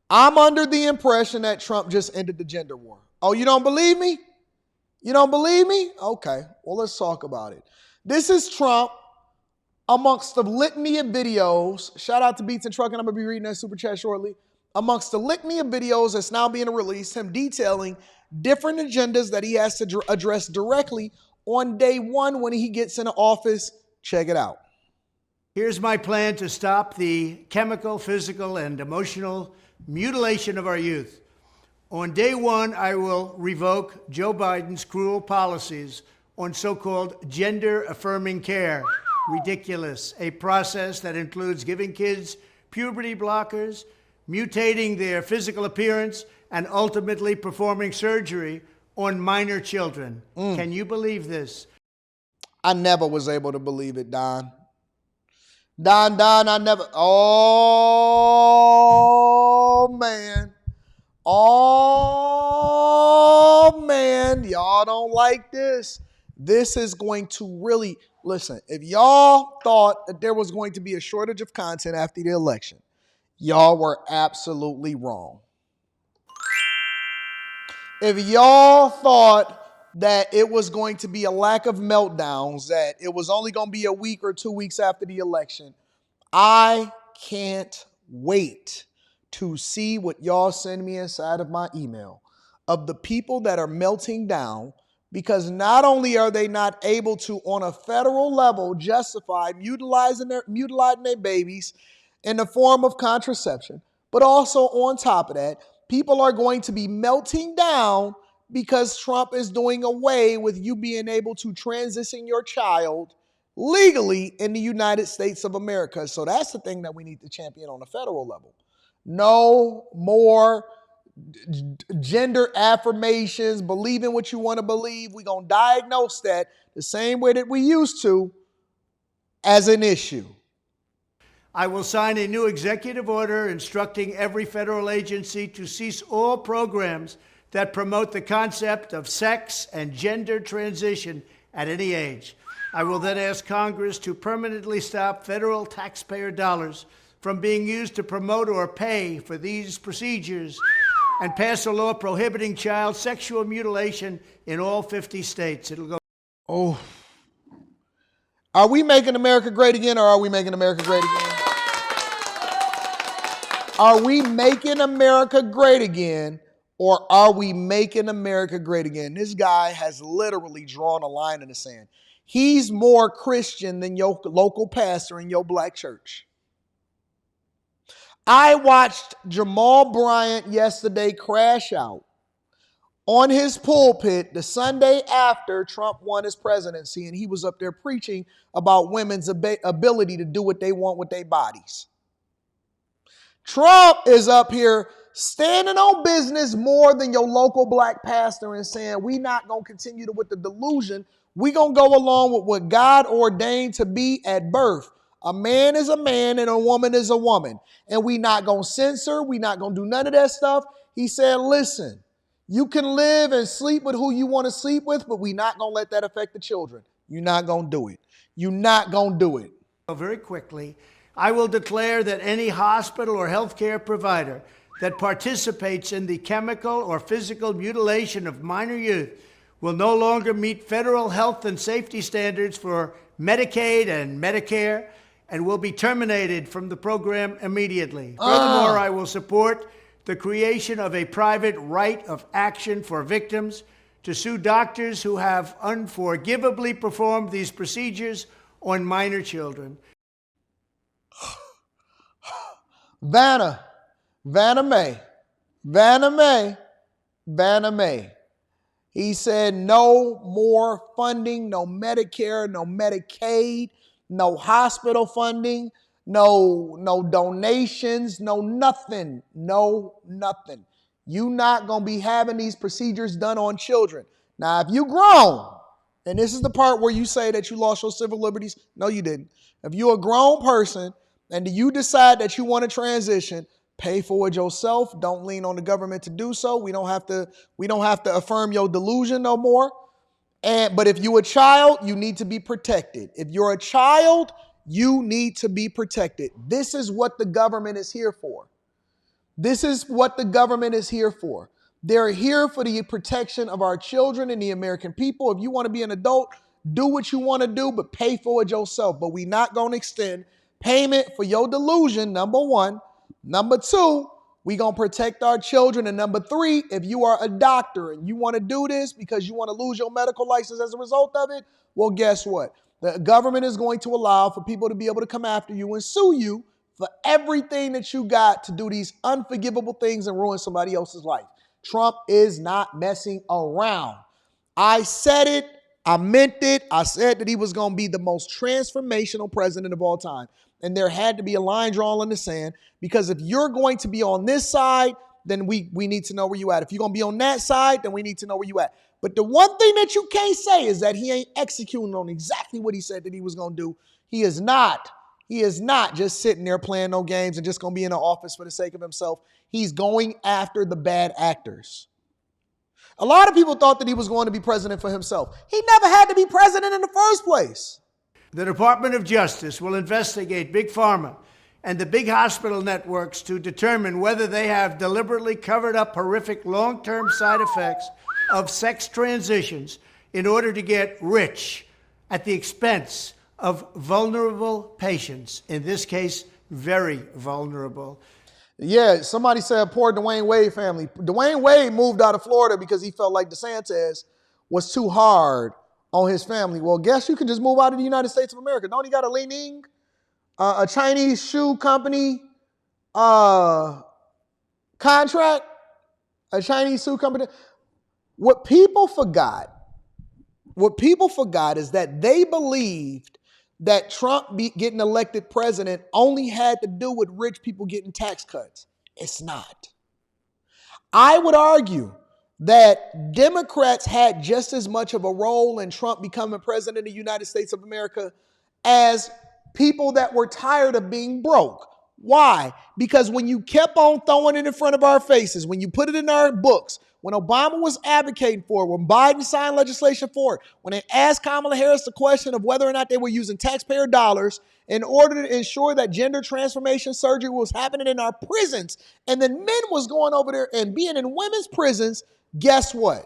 I'm under the impression that Trump just ended the gender war. Oh, you don't believe me? You don't believe me? Okay, well, let's talk about it. This is Trump amongst the litany of videos. Shout out to Beats and Truck, and I'm going to be reading that super chat shortly. Amongst the litany of videos that's now being released, him detailing different agendas that he has to address directly on day one when he gets into office. Check it out. Here's my plan to stop the chemical, physical, and emotional mutilation of our youth. On day one, I will revoke Joe Biden's cruel policies on so-called gender-affirming care. Ridiculous. A process that includes giving kids puberty blockers, mutating their physical appearance, and ultimately performing surgery on minor children. Can you believe this? I never was able to believe it, Don. Don, I never. Oh, man. Oh, man. Y'all don't like this. This is going to really, listen, if y'all thought that there was going to be a shortage of content after the election, y'all were absolutely wrong. If y'all thought that it was going to be a lack of meltdowns, that it was only going to be a week or 2 weeks after the election, I can't wait to see what y'all send me inside of my email of the people that are melting down because not only are they not able to, on a federal level, justify mutilating their babies in the form of contraception, but also on top of that, people are going to be melting down because Trump is doing away with you being able to transition your child legally in the United States of America. So that's the thing that we need to champion on a federal level. No more gender affirmations, believing what you want to believe. We're going to diagnose that the same way that we used to as an issue. I will sign a new executive order instructing every federal agency to cease all programs that promote the concept of sex and gender transition at any age. I will then ask Congress to permanently stop federal taxpayer dollars from being used to promote or pay for these procedures and pass a law prohibiting child sexual mutilation in all 50 states. It'll go. Oh. Are we making America great again or are we making America great again? Are we making America great again or are we making America great again? This guy has literally drawn a line in the sand. He's more Christian than your local pastor in your black church. I watched Jamal Bryant yesterday crash out on his pulpit the Sunday after Trump won his presidency, and he was up there preaching about women's ability to do what they want with their bodies. Trump is up here standing on business more than your local black pastor and saying, we're not going to continue with the delusion. We're going to go along with what God ordained to be at birth. A man is a man and a woman is a woman. And we're not going to censor. We're not going to do none of that stuff. He said, listen, you can live and sleep with who you want to sleep with, but we're not going to let that affect the children. You're not going to do it. You're not going to do it. Very quickly, I will declare that any hospital or healthcare provider that participates in the chemical or physical mutilation of minor youth will no longer meet federal health and safety standards for Medicaid and Medicare and will be terminated from the program immediately. Furthermore, I will support the creation of a private right of action for victims to sue doctors who have unforgivably performed these procedures on minor children. Vanna Mae. He said no more funding, no Medicare, no Medicaid, no hospital funding, no donations, no nothing. You not going to be having these procedures done on children. Now, if you grown, and this is the part where you say that you lost your civil liberties, no, you didn't. If you're a grown person and you decide that you want to transition, pay for it yourself. Don't lean on the government to do so. We don't have to affirm your delusion no more. But if you're a child, you need to be protected. If you're a child, you need to be protected. This is what the government is here for. This is what the government is here for. They're here for the protection of our children and the American people. If you want to be an adult, do what you want to do, but pay for it yourself. But we're not going to extend payment for your delusion, number one. Number two, we're going to protect our children. And number three, if you are a doctor and you want to do this because you want to lose your medical license as a result of it, well, guess what? The government is going to allow for people to be able to come after you and sue you for everything that you got to do these unforgivable things and ruin somebody else's life. Trump is not messing around. I said it. I meant it. I said that he was going to be the most transformational president of all time. And there had to be a line drawn in the sand, because if you're going to be on this side, then we need to know where you at. If you're going to be on that side, then we need to know where you at. But the one thing that you can't say is that he ain't executing on exactly what he said that he was going to do. He is not. He is not just sitting there playing no games and just going to be in the office for the sake of himself. He's going after the bad actors. A lot of people thought that he was going to be president for himself. He never had to be president in the first place. The Department of Justice will investigate Big Pharma and the big hospital networks to determine whether they have deliberately covered up horrific long-term side effects of sex transitions in order to get rich at the expense of vulnerable patients, in this case, very vulnerable. Yeah, somebody said poor Dwayne Wade family. Dwayne Wade moved out of Florida because he felt like DeSantis was too hard on his family. Well, guess you can just move out of the United States of America. Don't he got a Li Ning, a Chinese shoe company contract? A Chinese shoe company? What people forgot is that they believed that Trump getting elected president only had to do with rich people getting tax cuts. It's not. I would argue that Democrats had just as much of a role in Trump becoming president of the United States of America as people that were tired of being broke. Why? Because when you kept on throwing it in front of our faces, when you put it in our books, when Obama was advocating for it, when Biden signed legislation for it, when they asked Kamala Harris the question of whether or not they were using taxpayer dollars in order to ensure that gender transformation surgery was happening in our prisons, and then men was going over there and being in women's prisons, guess what?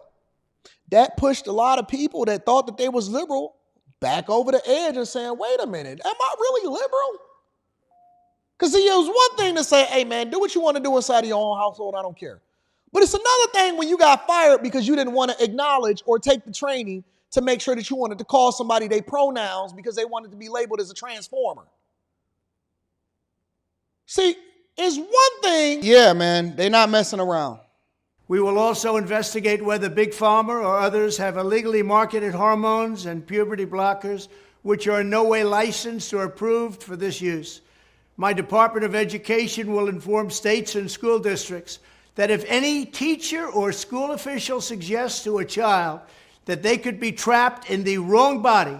That pushed a lot of people that thought that they was liberal back over the edge and saying, wait a minute, am I really liberal? Because see, it was one thing to say, hey man, do what you want to do inside of your own household, I don't care. But it's another thing when you got fired because you didn't want to acknowledge or take the training to make sure that you wanted to call somebody their pronouns because they wanted to be labeled as a transformer. See, it's one thing. Yeah, man, they're not messing around. We will also investigate whether Big Pharma or others have illegally marketed hormones and puberty blockers which are in no way licensed or approved for this use. My Department of Education will inform states and school districts that if any teacher or school official suggests to a child that they could be trapped in the wrong body,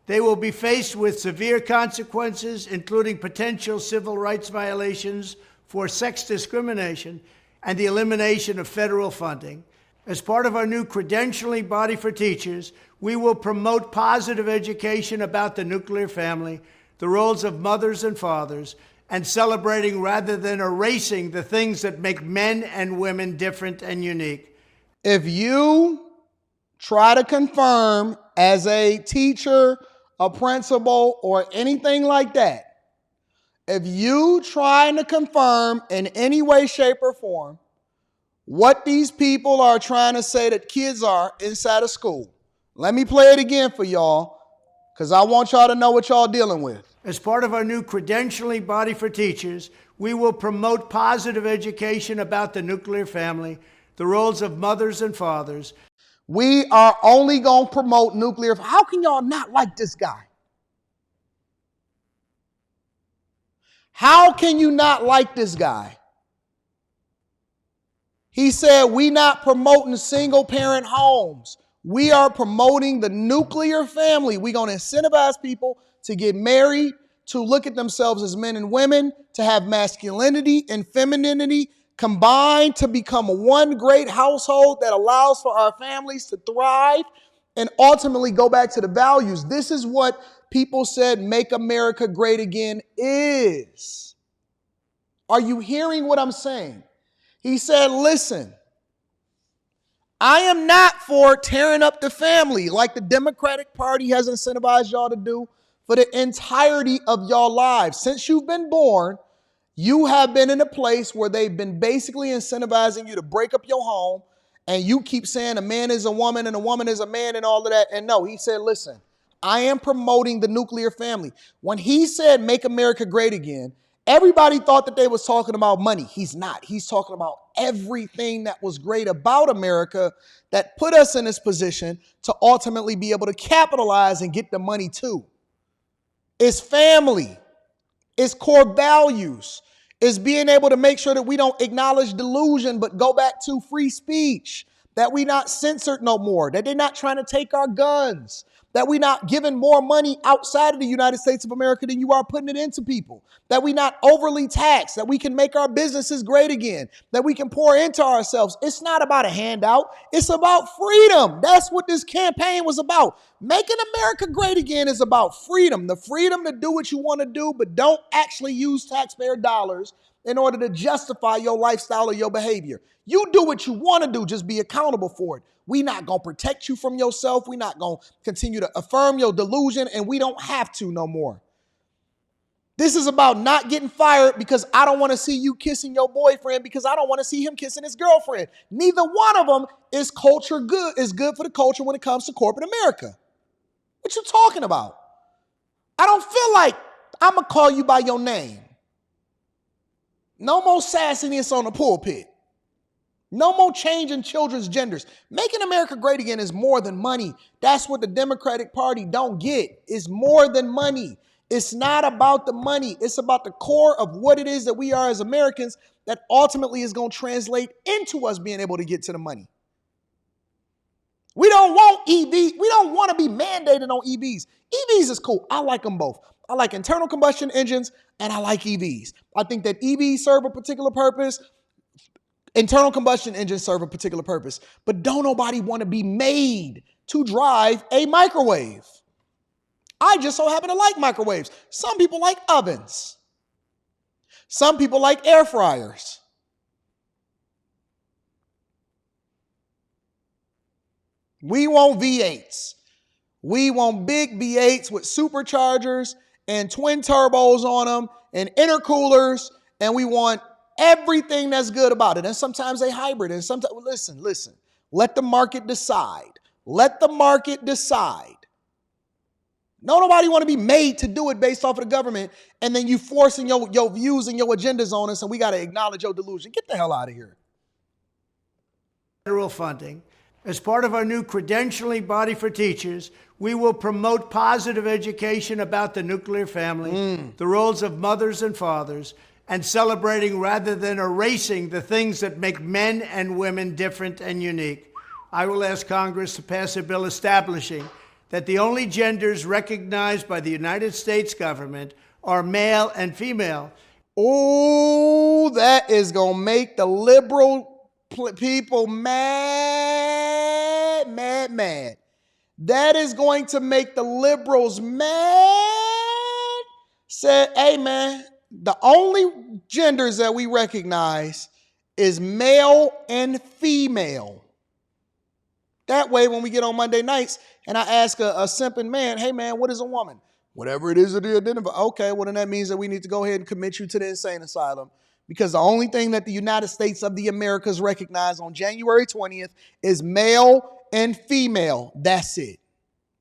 they will be faced with severe consequences, including potential civil rights violations for sex discrimination and the elimination of federal funding. As part of our new credentialing body for teachers, we will promote positive education about the nuclear family, the roles of mothers and fathers, and celebrating rather than erasing the things that make men and women different and unique. If you try to confirm as a teacher, a principal, or anything like that, if you trying to confirm in any way, shape, or form what these people are trying to say that kids are inside of school, let me play it again for y'all, because I want y'all to know what y'all dealing with. As part of our new credentialing body for teachers, we will promote positive education about the nuclear family, the roles of mothers and fathers. We are only going to promote nuclear. How can y'all not like this guy? How can you not like this guy? He said, we not promoting single parent homes. We are promoting the nuclear family. We're going to incentivize people to get married, to look at themselves as men and women, to have masculinity and femininity combined to become one great household that allows for our families to thrive and ultimately go back to the values. This is what people said Make America Great Again is. Are you hearing what I'm saying? He said, listen, I am not for tearing up the family like the Democratic Party has incentivized y'all to do for the entirety of y'all lives. Since you've been born, you have been in a place where they've been basically incentivizing you to break up your home, and you keep saying a man is a woman and a woman is a man and all of that. And no, he said, listen, I am promoting the nuclear family. When he said make America great again, everybody thought that they was talking about money. He's not. He's talking about everything that was great about America that put us in this position to ultimately be able to capitalize and get the money too. It's family. It's core values. It's being able to make sure that we don't acknowledge delusion, but go back to free speech, that we not censored no more, that they're not trying to take our guns, that we not giving more money outside of the United States of America than you are putting it into people, that we not overly taxed, that we can make our businesses great again, that we can pour into ourselves. It's not about a handout. It's about freedom. That's what this campaign was about. Making America great again is about freedom, the freedom to do what you want to do, but don't actually use taxpayer dollars in order to justify your lifestyle or your behavior. You do what you want to do, just be accountable for it. We're not going to protect you from yourself. We're not going to continue to affirm your delusion, and we don't have to no more. This is about not getting fired because I don't want to see you kissing your boyfriend because I don't want to see him kissing his girlfriend. Neither one of them is good for the culture when it comes to corporate America. What you talking about? I don't feel like I'm going to call you by your name. No more sassiness on the pulpit. No more changing children's genders. Making America great again is more than money. That's what the Democratic Party don't get. It's more than money. It's not about the money. It's about the core of what it is that we are as Americans that ultimately is going to translate into us being able to get to the money. We don't want EVs. We don't want to be mandated on EVs. EVs is cool. I like them both. I like internal combustion engines and I like EVs. I think that EVs serve a particular purpose. Internal combustion engines serve a particular purpose, but don't nobody want to be made to drive a microwave. I just so happen to like microwaves. Some people like ovens. Some people like air fryers. We want V8s. We want big V8s with superchargers and twin turbos on them and intercoolers, and we want everything that's good about it. And sometimes they hybrid. And sometimes, listen. Let the market decide. Let the market decide. No, nobody want to be made to do it based off of the government, and then you forcing your views and your agendas on us, and we got to acknowledge your delusion. Get the hell out of here. Federal funding. As part of our new credentialing body for teachers, we will promote positive education about the nuclear family, the roles of mothers and fathers, and celebrating rather than erasing the things that make men and women different and unique. I will ask Congress to pass a bill establishing that the only genders recognized by the United States government are male and female. Oh, that is going to make the liberal people mad. That is going to make the liberals mad. Said, hey, man, the only genders that we recognize is male and female. That way, when we get on Monday nights and I ask a simping man, hey, man, what is a woman? Whatever it is that you identify. Okay, well, then that means that we need to go ahead and commit you to the insane asylum, because the only thing that the United States of the Americas recognize on January 20th is male and female. That's it.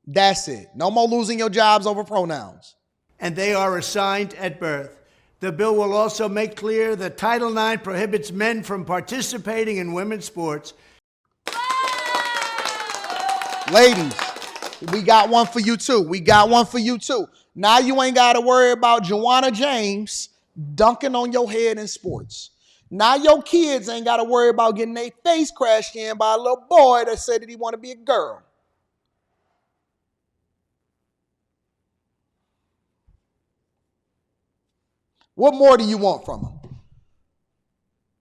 That's it. No more losing your jobs over pronouns. And they are assigned at birth. The bill will also make clear that Title IX prohibits men from participating in women's sports. Ladies, we got one for you too. Now you ain't got to worry about Joanna James dunking on your head in sports. Now your kids ain't got to worry about getting their face crashed in by a little boy that said that he want to be a girl. What more do you want from him?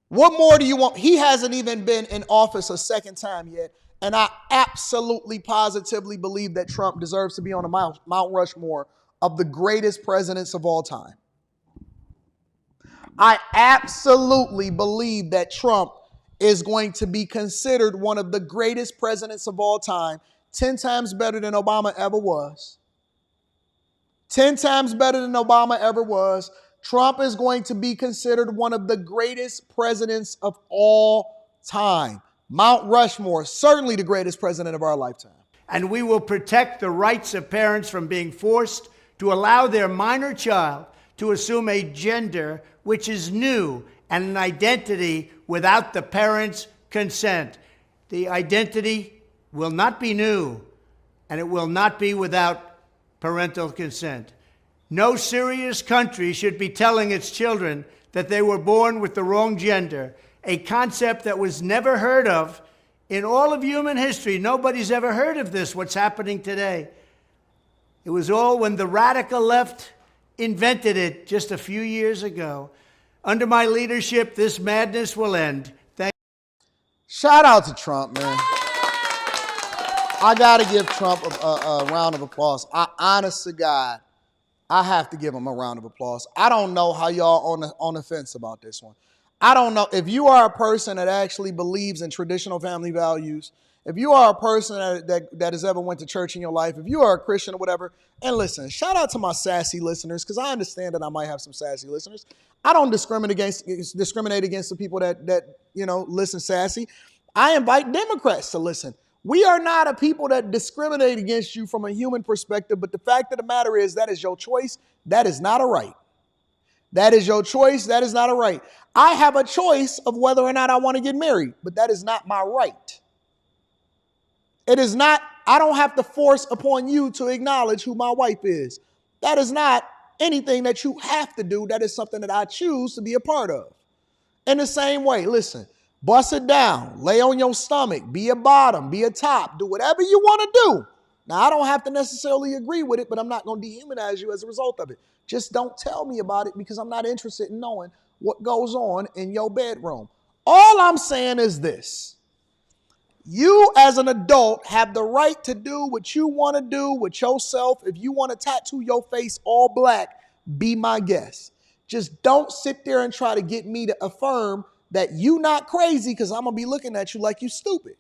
What more do you want? He hasn't even been in office a second time yet. And I absolutely, positively believe that Trump deserves to be on the Mount Rushmore of the greatest presidents of all time. I absolutely believe that Trump is going to be considered one of the greatest presidents of all time, 10 times better than Obama ever was. 10 times better than Obama ever was. Trump is going to be considered one of the greatest presidents of all time. Mount Rushmore, certainly the greatest president of our lifetime. And we will protect the rights of parents from being forced to allow their minor child to assume a gender which is new and an identity without the parent's consent. The identity will not be new, and it will not be without parental consent. No serious country should be telling its children that they were born with the wrong gender, a concept that was never heard of in all of human history. Nobody's ever heard of this, what's happening today. It was all when the radical left invented it just a few years ago. Under my leadership, this madness will end. Shout out to Trump, man. I got to give Trump a round of applause. Honest to God, I have to give him a round of applause. I don't know how y'all on the fence about this one. I don't know. If you are a person that actually believes in traditional family values, if you are a person that has ever went to church in your life, if you are a Christian or whatever, and listen, shout out to my sassy listeners, because I understand that I might have some sassy listeners. I don't discriminate against the people that listen sassy. I invite Democrats to listen. We are not a people that discriminate against you from a human perspective, but the fact of the matter is that is your choice. That is not a right. That is your choice. That is not a right. I have a choice of whether or not I want to get married, but that is not my right. It is not, I don't have to force upon you to acknowledge who my wife is. That is not anything that you have to do. That is something that I choose to be a part of. In the same way, listen, bust it down, lay on your stomach, be a bottom, be a top, do whatever you want to do. Now, I don't have to necessarily agree with it, but I'm not going to dehumanize you as a result of it. Just don't tell me about it, because I'm not interested in knowing what goes on in your bedroom. All I'm saying is this. You as an adult have the right to do what you want to do with yourself. If you want to tattoo your face all black, be my guest. Just don't sit there and try to get me to affirm that you not crazy, because I'm going to be looking at you like you stupid.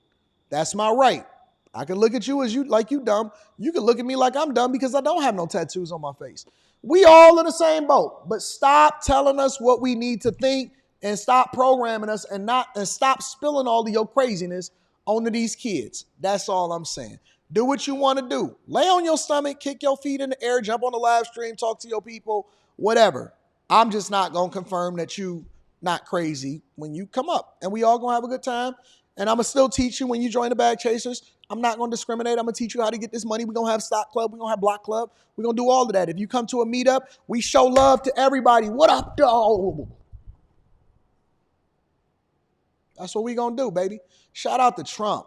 That's my right. I can look at you like you dumb. You can look at me like I'm dumb because I don't have no tattoos on my face. We all in the same boat, but stop telling us what we need to think and stop programming us and stop spilling all of your craziness onto these kids. That's all I'm saying. Do what you want to do. Lay on your stomach, kick your feet in the air, jump on the live stream, talk to your people, whatever. I'm just not going to confirm that you not crazy when you come up, and we all going to have a good time. And I'm going to still teach you when you join the Bag Chasers. I'm not going to discriminate. I'm going to teach you how to get this money. We're going to have stock club. We're going to have block club. We're going to do all of that. If you come to a meetup, we show love to everybody. What up, dog? That's what we're going to do, baby. Shout out to Trump.